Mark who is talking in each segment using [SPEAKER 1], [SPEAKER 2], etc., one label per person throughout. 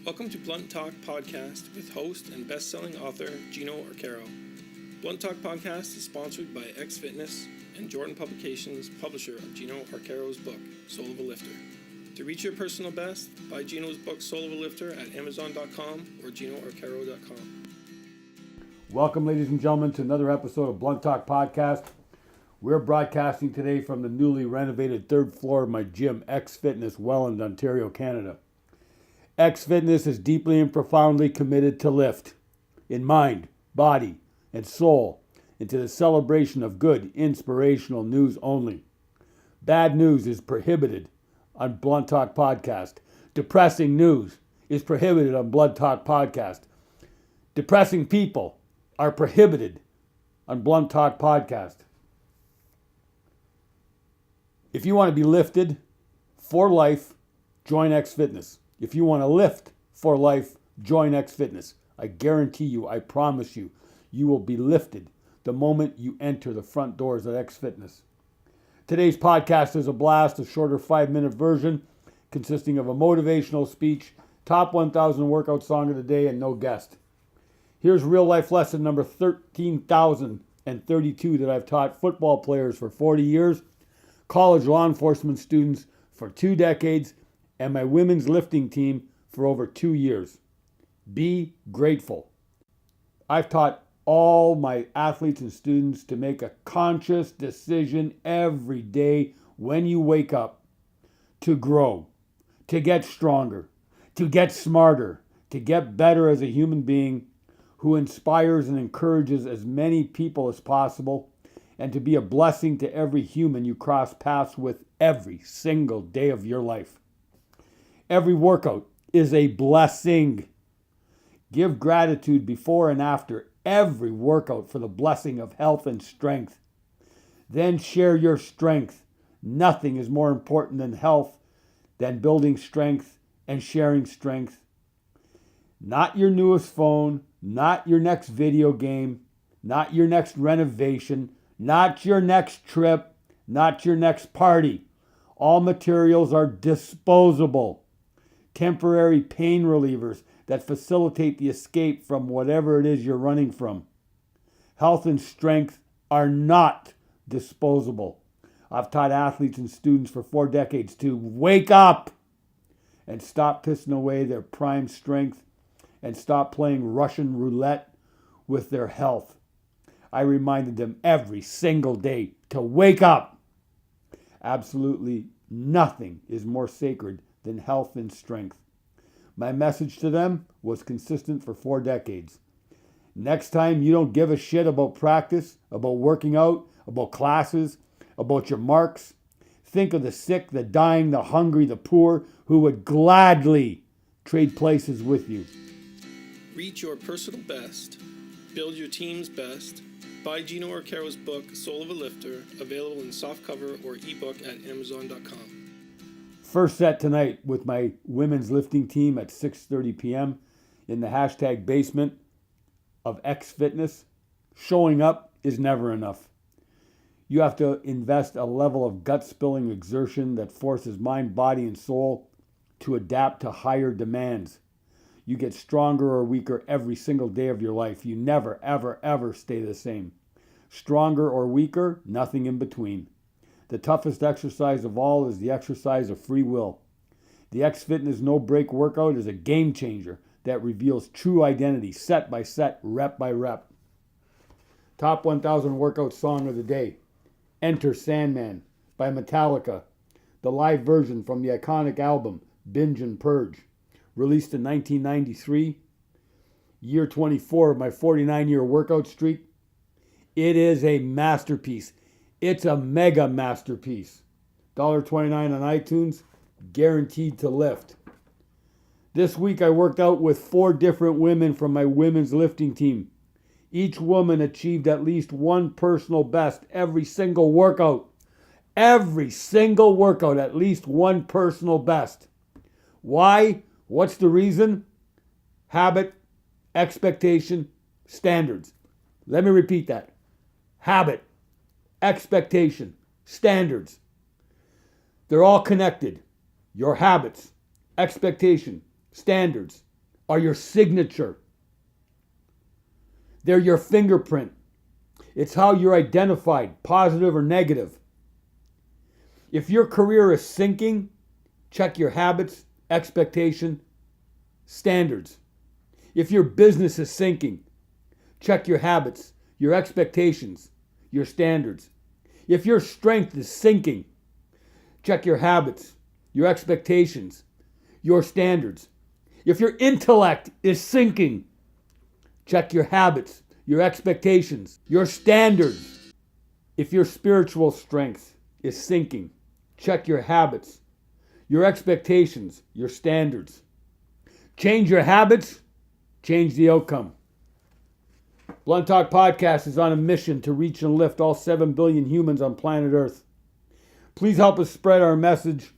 [SPEAKER 1] Welcome to Blunt Talk Podcast with host and best-selling author Gino Arcaro. Blunt Talk Podcast is sponsored by X Fitness and Jordan Publications, publisher of Gino Arcaro's book, Soul of a Lifter. To reach your personal best, buy Gino's book, Soul of a Lifter, at Amazon.com or GinoArcaro.com.
[SPEAKER 2] Welcome, ladies and gentlemen, to another episode of Blunt Talk Podcast. We're broadcasting today from the newly renovated third floor of my gym, X Fitness, Welland, Ontario, Canada. X Fitness is deeply and profoundly committed to lift in mind, body, and soul into the celebration of good, inspirational news only. Bad news is prohibited on Blunt Talk Podcast. Depressing news is prohibited on Blunt Talk Podcast. Depressing people are prohibited on Blunt Talk Podcast. If you want to be lifted for life, join X Fitness. If you want to lift for life, join X Fitness. I guarantee you, I promise you, you will be lifted the moment you enter the front doors at X Fitness. Today's podcast is a blast, a shorter 5-minute version consisting of a motivational speech, top 1,000 workout song of the day, and no guest. Here's real life lesson number 13,032 that I've taught football players for 40 years, college law enforcement students for 2 decades, and my women's lifting team for over 2 years. Be grateful. I've taught all my athletes and students to make a conscious decision every day when you wake up to grow, to get stronger, to get smarter, to get better as a human being who inspires and encourages as many people as possible, and to be a blessing to every human you cross paths with every single day of your life. Every workout is a blessing. Give gratitude before and after every workout for the blessing of health and strength. Then share your strength. Nothing is more important than health, than building strength and sharing strength. Not your newest phone, not your next video game, not your next renovation, not your next trip, not your next party. All materials are disposable. Temporary pain relievers that facilitate the escape from whatever it is you're running from. Health and strength are not disposable. I've taught athletes and students for 4 decades to wake up and stop pissing away their prime strength and stop playing Russian roulette with their health. I reminded them every single day to wake up. Absolutely nothing is more sacred than health and strength. My message to them was consistent for 4 decades. Next time you don't give a shit about practice, about working out, about classes, about your marks, think of the sick, the dying, the hungry, the poor who would gladly trade places with you.
[SPEAKER 1] Reach your personal best. Build your team's best. Buy Gino Arcaro's book, Soul of a Lifter, available in softcover or ebook at Amazon.com.
[SPEAKER 2] First set tonight with my women's lifting team at 6:30 p.m. in the hashtag basement of X Fitness. Showing up is never enough. You have to invest a level of gut-spilling exertion that forces mind, body, and soul to adapt to higher demands. You get stronger or weaker every single day of your life. You never, ever, ever stay the same. Stronger or weaker, nothing in between. The toughest exercise of all is the exercise of free will. The X Fitness No Break workout is a game changer that reveals true identity, set by set, rep by rep. Top 1,000 workout song of the day, Enter Sandman by Metallica, the live version from the iconic album Binge and Purge, released in 1993, year 24 of my 49-year workout streak. It is a masterpiece. It's a mega masterpiece. $1.29 on iTunes, guaranteed to lift. This week I worked out with 4 different women from my women's lifting team. Each woman achieved at least one personal best every single workout. Every single workout, at least one personal best. Why? What's the reason? Habit, expectation, standards. Let me repeat that. Habit, expectation, standards. They're all connected. Your habits, expectation, standards, are your signature. They're your fingerprint. It's how you're identified, positive or negative. If your career is sinking, check your habits, expectation, standards. If your business is sinking, check your habits, your expectations, your standards. If your strength is sinking, check your habits, your expectations, your standards. If your intellect is sinking, check your habits, your expectations, your standards. If your spiritual strength is sinking, check your habits, your expectations, your standards. Change your habits, change the outcome. Blunt Talk Podcast is on a mission to reach and lift all 7 billion humans on planet Earth. Please help us spread our message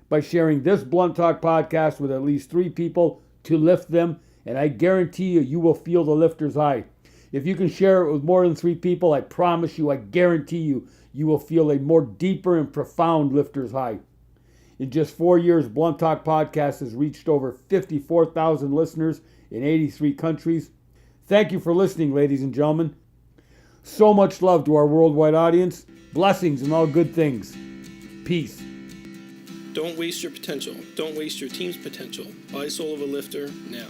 [SPEAKER 2] by sharing this Blunt Talk Podcast with at least 3 people to lift them, and I guarantee you will feel the lifter's high. If you can share it with more than 3 people, I promise you, I guarantee you, you will feel a more deeper and profound lifter's high. In just 4 years, Blunt Talk Podcast has reached over 54,000 listeners in 83 countries. Thank you for listening, ladies and gentlemen. So much love to our worldwide audience. Blessings and all good things. Peace.
[SPEAKER 1] Don't waste your potential. Don't waste your team's potential. Buy Soul of a Lifter now.